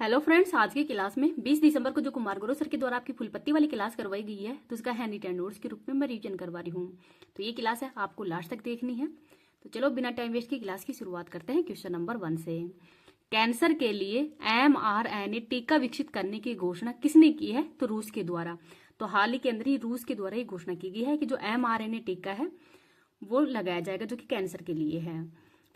Hello friends, आज की class में 20 दिसंबर को जो कुमार गुरु सर के द्वारा आपकी फुल पत्ती वाली क्लास करवाई गई है, तो उसका हैंडी टेन नोट्स के रूप में मैं रिवीजन करवा रही हूँ। तो ये क्लास है, आपको लास्ट तक देखनी है। तो चलो बिना टाइम वेस्ट की क्लास की शुरुआत करते हैं क्वेश्चन नंबर 1 से। कैंसर के लिए mRNA टीका विकसित करने की घोषणा किसने की है? तो रूस के द्वारा। तो हाल ही के अंदर ही रूस के द्वारा ये घोषणा की गई है कि जो mRNA टीका है वो लगाया जाएगा, जो कि कैंसर के लिए है।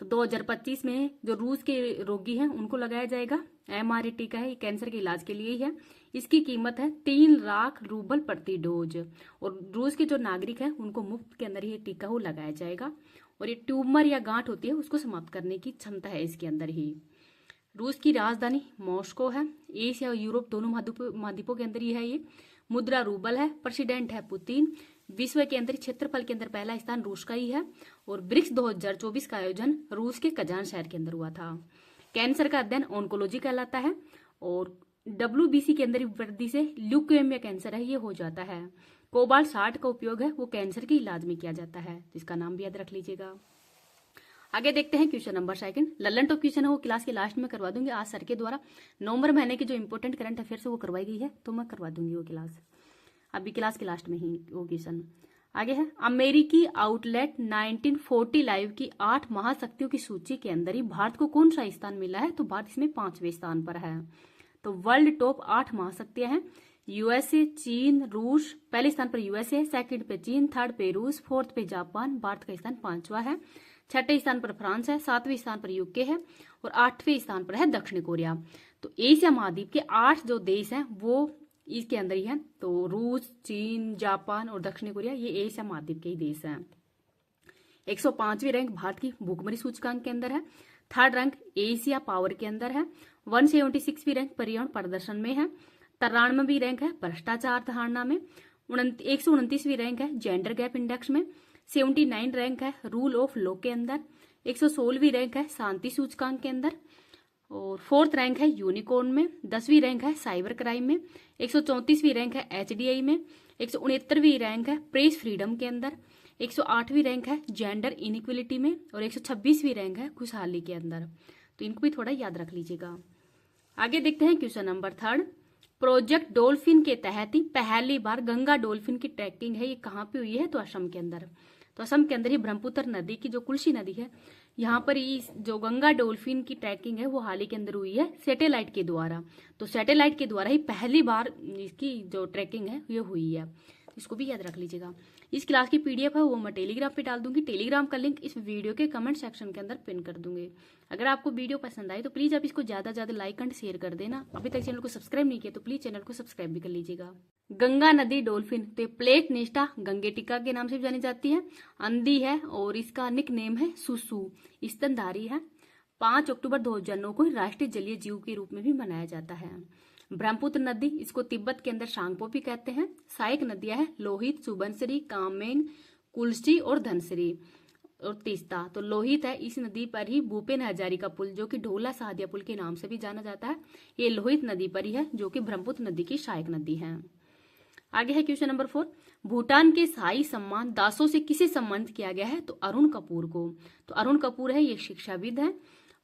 तो 2025 में जो रूस के रोगी हैं उनको लगाया जाएगा। mRNA टीका है, ये कैंसर के इलाज के लिए ही है। इसकी कीमत है 3 लाख रूबल प्रति डोज। और रूस के जो नागरिक हैं उनको मुफ्त के अंदर ये टीका वो लगाया जाएगा। और ये ट्यूमर या गांठ होती है उसको समाप्त करने की क्षमता है इसके अंदर ही। रूस की राजधानी मॉस्को है। एशिया और यूरोप दोनों महाद्वीपों के अंदर ही है ये। मुद्रा रूबल है। प्रेसिडेंट है पुतिन। विश्व के अंदर क्षेत्रफल के अंदर पहला स्थान रूस का ही है। और ब्रिक्स 2024 का आयोजन रूस के कजान शहर के अंदर हुआ था। कैंसर का अध्ययन ऑन्कोलॉजी कहलाता है। और WBC के अंदर वृद्धि से ल्यूकेमिया कैंसर है ये हो जाता है। कोबाल्ट 60 का उपयोग है वो कैंसर के इलाज में किया जाता है, जिसका नाम भी याद रख लीजिएगा। आगे देखते हैं question number 2। Lallan top question है वो क्लास के लास्ट में करवा दूंगी आज सर के द्वारा। नवंबर महीने की जो इंपॉर्टेंट करंट अफेयर्स है वो करवाई गई है, तो मैं करवा दूंगी वो क्लास अभी क्लास के लास्ट में ही वो क्वेश्चन। आगे है, अमेरिकी आउटलेट 1940 लाइव की 8 महाशक्तियों की सूची के अंदर ही भारत को कौन सा स्थान मिला है? तो भारत इसमें 5वें स्थान पर है। तो वर्ल्ड टॉप 8 महाशक्तियां हैं। यूएसए, चीन, रूस। पहले स्थान पर यूएसए, सेकंड पे चीन, थर्ड पे रूस, फोर्थ पे जापान, भारत का स्थान 5वां है। 6ठे स्थान पर फ्रांस है, 7वें स्थान पर यूके है और 8वें स्थान पर है दक्षिण कोरिया। तो एशिया महाद्वीप के 8 जो देश हैं वो इसके अंदर ही है। तो रूस, चीन, जापान और दक्षिण कोरिया ये एशिया महाद्वीप के ही देश हैं। 105वीं रैंक भारत की भूखमरी सूचकांक के अंदर है। थर्ड रैंक एशिया पावर के अंदर है। 176वीं रैंक पर्यावरण प्रदर्शन में है। 93वीं रैंक है भ्रष्टाचार धारणा में। 129वीं रैंक है जेंडर गैप इंडेक्स में। 79 रैंक है रूल ऑफ लॉ के अंदर। 116वीं रैंक है शांति सूचकांक के अंदर। और 4th रैंक है यूनिकॉर्न में। 10वीं रैंक है साइबर क्राइम में। 134वीं रैंक है HDI में। 169वीं रैंक है प्रेस फ्रीडम के अंदर। 108वीं रैंक है जेंडर इनइक्वलिटी में। और 126वीं रैंक है खुशहाली के अंदर। तो इनको भी थोड़ा याद रख लीजिएगा। आगे देखते हैं क्वेश्चन नंबर 3। प्रोजेक्ट डॉल्फिन के तहत ही पहली बार गंगा डॉल्फिन की ट्रैकिंग है, ये कहाँ पे हुई है? तो असम के अंदर। तो असम के अंदर ही ब्रह्मपुत्र नदी की जो कुल्सी नदी है, यहाँ पर इस जो गंगा डॉल्फिन की ट्रैकिंग है वो हाल ही के अंदर हुई है सैटेलाइट के द्वारा। तो सैटेलाइट के द्वारा ही पहली बार इसकी जो ट्रैकिंग है ये हुई है, इसको भी याद रख लीजिएगा। इस क्लास की PDF है वो मैं टेलीग्राम पे डाल दूंगी। टेलीग्राम का लिंक इस वीडियो के कमेंट सेक्शन के अंदर पिन कर दूंगी। अगर आपको वीडियो पसंद आए तो प्लीज आप इसको ज्यादा ज्यादा लाइक एंड शेयर कर देना। अभी तक चैनल को सब्सक्राइब नहीं किया तो प्लीज चैनल को सब्सक्राइब भी कर लीजिएगा। गंगा नदी डॉल्फिन तो प्लेट निष्ठा गंगेटिका के नाम से भी जानी जाती है। अंधी है और इसका निक नेम है सुसु। स्तनधारी है। 5 अक्टूबर 2009 को राष्ट्रीय जलीय जीव के रूप में भी मनाया जाता है। ब्रह्मपुत्र नदी, इसको तिब्बत के अंदर शांगपो भी कहते हैं। सहायक नदियां हैं लोहित, सुबनसिरी, कामेंग, कुल्सी और धनसिरी और तीस्ता। तो लोहित है, इस नदी पर ही भूपेन हजारिका पुल जो कि ढोला सहादिया पुल के नाम से भी जाना जाता है, ये लोहित नदी पर ही है जो कि ब्रह्मपुत्र नदी की सहायक नदी है। आगे है क्वेश्चन नंबर 4। भूटान के शाही सम्मान दासों से किसे सम्मानित किया गया है? तो अरुण कपूर को। तो अरुण कपूर है ये शिक्षाविद है।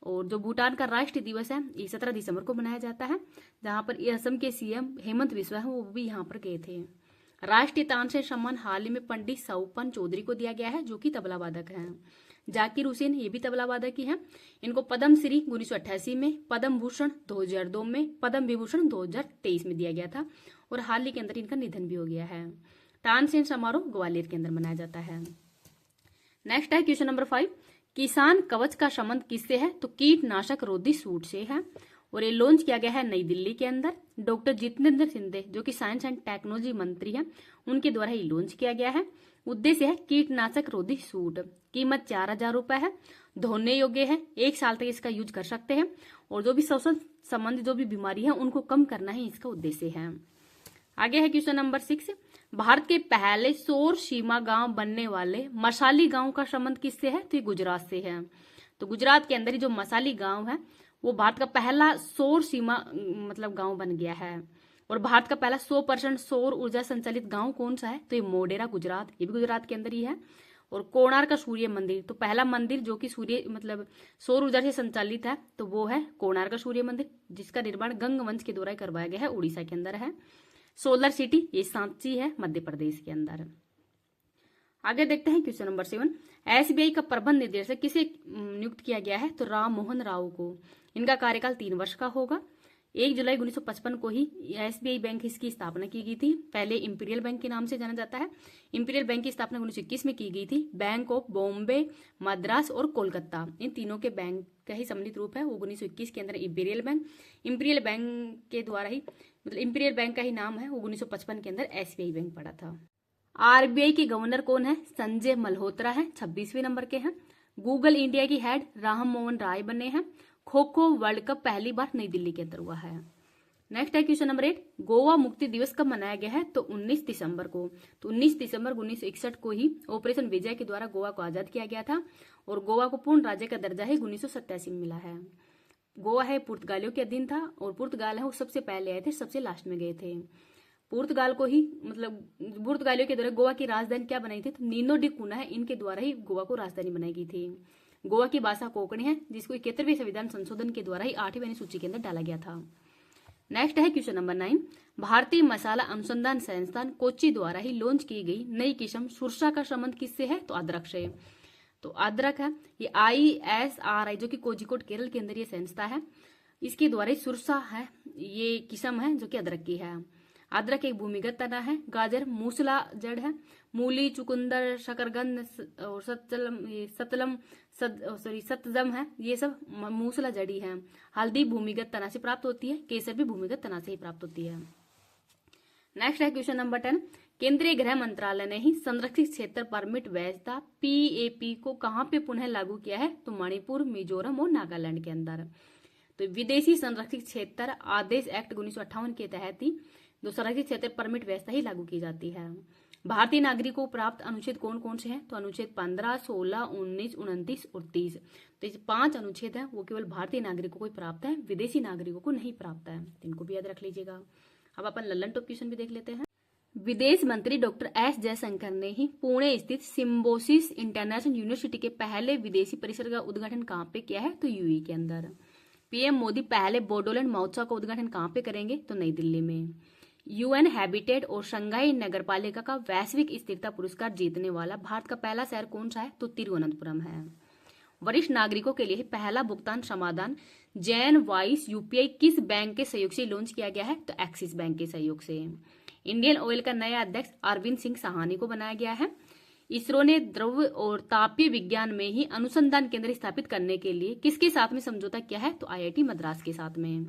और जो भूटान का राष्ट्रीय दिवस है ये 17 दिसंबर को मनाया जाता है, जहां पर असम के CM हेमंत बिस्वा है वो भी यहाँ पर गए थे। राष्ट्रीय तानसेन सम्मान हाल ही में पंडित साउपन चौधरी को दिया गया है जो कि तबला वादक हैं। जाकिर हुसैन ये भी तबला वादक ही हैं। इनको पद्म श्री 1988 में, पद्म भूषण 2002 में, पद्म विभूषण 2023 में दिया गया था और हाल ही के अंदर इनका निधन भी हो गया है। तानसेन समारोह ग्वालियर के अंदर मनाया जाता है। नेक्स्ट है क्वेश्चन नंबर 5। किसान कवच का संबंध किससे है? तो कीटनाशक रोधी सूट से है और ये लॉन्च किया गया है नई दिल्ली के अंदर। डॉक्टर जितेंद्र सिंधे जो कि साइंस एंड टेक्नोलॉजी मंत्री हैं उनके द्वारा ही लॉन्च किया गया है। उद्देश्य है कीटनाशक रोधी सूट। कीमत 4000 रुपए है। धोने योग्य है, 1 साल तक इसका यूज कर सकते हैं और जो भी श्वसन संबंधी जो भी बीमारी है उनको कम करना ही इसका उद्देश्य है। आगे है क्वेश्चन नंबर 6। भारत के पहले सौर सीमा गांव बनने वाले मसाली गांव का संबंध किससे है? तो ये गुजरात से है। तो गुजरात के अंदर ही जो मसाली गांव है वो भारत का पहला सौर सीमा मतलब गांव बन गया है। और भारत का पहला 100% सौर ऊर्जा संचालित गांव कौन सा है? तो ये मोढेरा गुजरात, ये भी गुजरात के अंदर ही है। और कोणार्क का सूर्य मंदिर, तो पहला मंदिर जो कि सूर्य मतलब सौर ऊर्जा से संचालित है तो वो है कोणार्क का सूर्य मंदिर, जिसका निर्माण गंग वंश के द्वारा करवाया गया है, उड़ीसा के अंदर है। सोलर सिटी ये सांची है, मध्य प्रदेश के अंदर। आगे देखते हैं क्वेश्चन नंबर 7। एसबीआई का प्रबंध निदेशक किसे नियुक्त किया गया है, तो राम मोहन राव को। इनका कार्यकाल 3 वर्ष का होगा। 1 जुलाई 1955 को ही एसबीआई बैंक इसकी स्थापना की गई थी। पहले इंपीरियल बैंक के नाम से जाना जाता है। इंपीरियल बैंक की स्थापना 1921 में की गई थी। बैंक ऑफ बॉम्बे, मद्रास और कोलकाता, इन तीनों के बैंक का ही सम्मिलित रूप है। 1921 के अंदर इंपीरियल बैंक के द्वारा ही मतलब इंपीरियल बैंक का ही नाम है। 1955 के अंदर एसबीआई बैंक पड़ा था। आरबीआई के गवर्नर कौन है, संजय मल्होत्रा है, 26वें नंबर के हैं। गूगल इंडिया की हेड राम मोहन राय बने हैं। खो खो वर्ल्ड कप पहली बार नई दिल्ली के अंदर हुआ है। नेक्स्ट है क्वेश्चन नंबर 8। गोवा मुक्ति दिवस कब मनाया गया है, तो 19 दिसंबर को। तो 19 दिसंबर 1961 को ही ऑपरेशन विजय के द्वारा गोवा को आजाद किया गया था और गोवा को पूर्ण राज्य का दर्जा ही 1987 में मिला है। गोवा है पुर्तगालियों के अधीन था और पुर्तगाल है वो सबसे पहले आए थे, सबसे लास्ट में गए थे। पुर्तगाल को ही मतलब पुर्तगालियों के द्वारा गोवा की राजधानी क्या बनाई थी, तो नीनो डी कुना है, इनके द्वारा ही गोवा को राजधानी बनाई गई थी। गोवा की भाषा कोंकणी है, जिसको 71वें संविधान संशोधन के द्वारा ही 8वीं सूची के अंदर डाला गया था। नेक्स्ट है क्वेश्चन नंबर 9। भारतीय मसाला अनुसंधान संस्थान कोच्चि द्वारा ही लॉन्च की गई नई किस्म सुरसा का संबंध किससे है, तो अदरक से। तो अदरक है ये ISRI जो कि कोझिकोड केरल के अंदर ये संस्था है, इसके द्वारा ही सुरसा है ये किस्म है जो कि अदरक की है। अदरक एक भूमिगत तना है। गाजर मूसला जड़ है। मूली, चुकंदर, शकरकंद और सतजम है, ये सब मूसला जड़ी है। हल्दी भूमिगत तना से प्राप्त होती है। केसर भी भूमिगत तना से ही प्राप्त होती है। नेक्स्ट है क्वेश्चन नंबर 10। केंद्रीय गृह मंत्रालय ने ही संरक्षित क्षेत्र परमिट व्यवस्था PAP को कहां पे पुनः लागू किया है, तो मणिपुर, मिजोरम और नागालैंड के अंदर। तो विदेशी संरक्षित क्षेत्र आदेश एक्ट 1958 के तहत ही जो संरक्षित क्षेत्र परमिट व्यवस्था ही लागू की जाती है। भारतीय नागरिकों को प्राप्त अनुच्छेद कौन कौन से हैं, तो अनुच्छेद 15, 16, 19, 29 और 30। तो ये 5 अनुच्छेद हैं वो केवल भारतीय नागरिकों को ही प्राप्त है, विदेशी नागरिकों को नहीं प्राप्त है। इनको भी याद रख लीजिएगा। अब अपन लल्लन टॉप क्वेश्चन भी देख लेते हैं। विदेश मंत्री डॉक्टर S जयशंकर ने ही पुणे स्थित सिम्बोसिस इंटरनेशनल यूनिवर्सिटी के पहले विदेशी परिसर का उद्घाटन कहाँ पे किया है, तो यूएई के अंदर। पीएम मोदी पहले बोडोलैंड महोत्सव का उद्घाटन कहाँ पे करेंगे, तो नई दिल्ली में। UN हैबिटेट और शंघाई नगरपालिका का वैश्विक स्थिरता पुरस्कार जीतने वाला भारत का पहला शहर कौन सा है, तो तिरुवनंतपुरम है। वरिष्ठ नागरिकों के लिए पहला भुगतान समाधान जैन वाइस UPI किस बैंक के सहयोग से लॉन्च किया गया है, तो एक्सिस बैंक के सहयोग से। इंडियन ऑयल का नया अध्यक्ष अरविंद सिंह साहानी को बनाया गया है। इसरो ने द्रव्य और तापीय विज्ञान में ही अनुसंधान केंद्र स्थापित करने के लिए किसके साथ में समझौता किया है, तो IIT मद्रास के साथ में।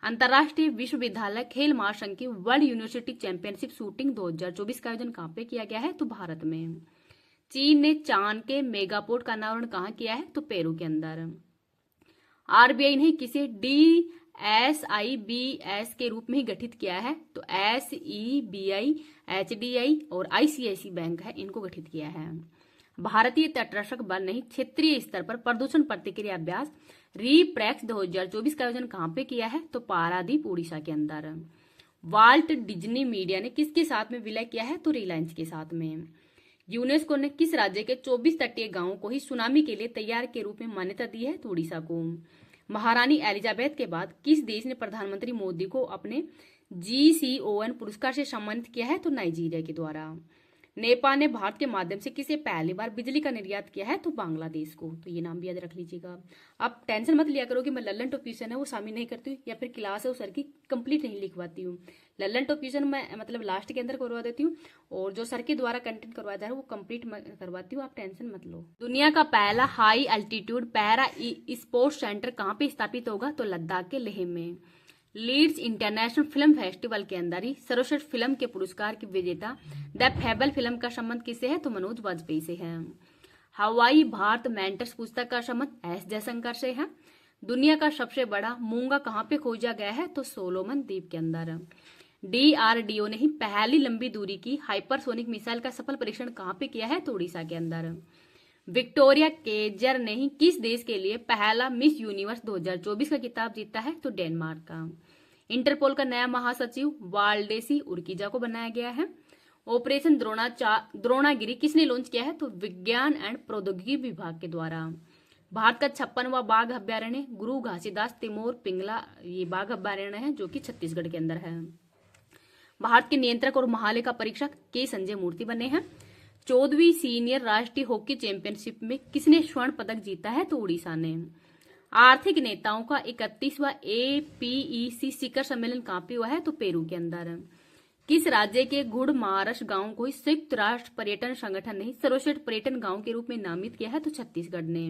अंतर्राष्ट्रीय विश्वविद्यालय खेल महासंघ की वर्ल्ड यूनिवर्सिटी चैंपियनशिप शूटिंग 2024 का आयोजन कहाँ पे किया गया है, तो भारत में। चीन ने चांद के मेगापोर्ट का अनावरण कहाँ किया है, तो पेरू के अंदर। RBI ने किसे DSIBS के रूप में ही गठित किया है, तो SEBI, HDI और ICICI बैंक है, इनको गठित किया है। भारतीय तटरक्षक बल ने क्षेत्रीय स्तर पर प्रदूषण प्रतिक्रिया अभ्यास रीप्रैक्स 2024 का आयोजन कहाँ पे किया है, तो पारादीप उड़ीसा के अंदर। वाल्ट डिज्नी मीडिया ने किसके साथ में विलय किया है, तो रिलायंस के साथ में। यूनेस्को ने किस राज्य के 24 तटीय गांवों को ही सुनामी के लिए तैयार के रूप में मान्यता दी है, तो उड़ीसा को। महारानी एलिजाबेथ के बाद किस देश ने प्रधानमंत्री मोदी को अपने GCON पुरस्कार से सम्मानित किया है, तो नाइजीरिया के द्वारा। नेपाल ने भारत के माध्यम से किसे पहली बार बिजली का निर्यात किया है, तो बांग्लादेश को। तो ये नाम भी याद रख लीजिएगा। आप टेंशन मत लिया करो कि मैं लल्लन टॉप क्वेश्चन है वो शामिल नहीं करती हूँ या फिर क्लास है वो सर की कंप्लीट नहीं लिखवाती हूँ। लल्लन टॉप क्वेश्चन मैं मतलब लास्ट के अंदर करवा देती हूँ और जो सर के द्वारा कंटेंट करवाया जा रहा है वो कंप्लीट करवाती हूँ, आप टेंशन मत लो। दुनिया का पहला high altitude para sports centre कहाँ पे स्थापित होगा, तो लद्दाख के लेह में। लीड्स इंटरनेशनल फिल्म फेस्टिवल के अंदर ही सर्वश्रेष्ठ फिल्म के पुरस्कार की विजेता द फेबल फिल्म का संबंध किससे है, तो मनोज वाजपेयी से है। हवाई भारत मेंटर्स पुस्तक का संबंध S जयशंकर से है। दुनिया का सबसे बड़ा मूंगा कहाँ पे खोजा गया है, तो सोलोमन द्वीप के अंदर। DRDO ने ही पहली लंबी दूरी की हाइपरसोनिक मिसाइल का सफल परीक्षण कहाँ पे किया है, तो उड़ीसा के अंदर। विक्टोरिया केजर ने ही किस देश के लिए पहला मिस यूनिवर्स 2024 का खिताब जीता है, तो डेनमार्क का। इंटरपोल का नया महासचिव वाल्डेसी उर्किजा को बनाया गया है। ऑपरेशन द्रोणागिरी किसने लॉन्च किया है? तो विज्ञान एंड प्रौद्योगिकी विभाग के द्वारा। भारत का 56वां बाघ अभ्यारण्य गुरु घासीदास तिमोर पिंगला, ये बाघ अभ्यारण्य है जो कि छत्तीसगढ़ के अंदर है। भारत के नियंत्रक और महालेखा परीक्षक के संजय मूर्ति बने हैं। 14वीं सीनियर राष्ट्रीय हॉकी चैंपियनशिप में किसने स्वर्ण पदक जीता है? तो उड़ीसा ने। आर्थिक नेताओं का 31वां APEC शिखर सम्मेलन कहां पे हुआ है? तो पेरू के अंदर। किस राज्य के गुड़मारस गांव को संयुक्त राष्ट्र पर्यटन संगठन ने सर्वश्रेष्ठ पर्यटन गांव के रूप में नामित किया है? तो छत्तीसगढ़ ने।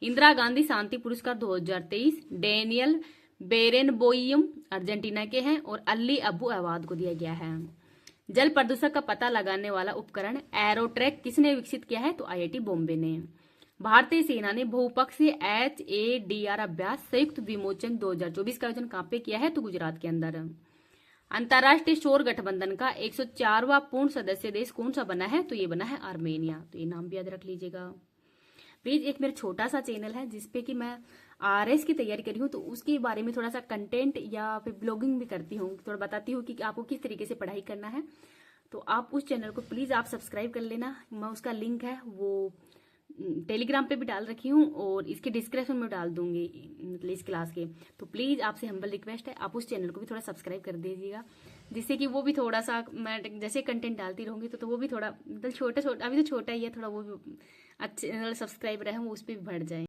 इंदिरा गांधी शांति पुरस्कार 2023 डेनियल बेरेनबोइम अर्जेंटीना के हैं और अली अबू अवाद को दिया गया है। जल प्रदूषण का पता लगाने वाला उपकरण एरोट्रैक किसने विकसित किया है? तो IIT बॉम्बे ने। भारतीय सेना ने बहुपक्षीय HADR अभ्यास संयुक्त विमोचन 2024 का आयोजन कहां पे किया है? तो गुजरात के अंदर। अंतर्राष्ट्रीय सौर गठबंधन का 104वां पूर्ण सदस्य देश कौन सा बना है? तो ये बना है आर्मेनिया। तो ये नाम भी याद रख लीजिएगा। प्लीज एक मेरा छोटा सा चैनल है जिसपे कि मैं RS की तैयारी कर रही हूँ, तो उसके बारे में थोड़ा सा कंटेंट या फिर ब्लॉगिंग भी करती हूँ, थोड़ा बताती हूँ कि आपको किस तरीके से पढ़ाई करना है। तो आप उस चैनल को प्लीज आप सब्सक्राइब कर लेना। मैं उसका लिंक है वो टेलीग्राम पे भी डाल रखी हूँ और इसके डिस्क्रिप्शन में डाल दूंगी, मतलब इस क्लास के। तो प्लीज आपसे हम्बल रिक्वेस्ट है आप उस चैनल को भी थोड़ा सब्सक्राइब कर दीजिएगा, जिससे कि वो भी थोड़ा सा मैं जैसे कंटेंट डालती रहूंगी तो वो भी थोड़ा मतलब छोटा अभी तो छोटा ही है, थोड़ा वो भी अच्छे सब्सक्राइबर है वो उस पर भी बढ़ जाए।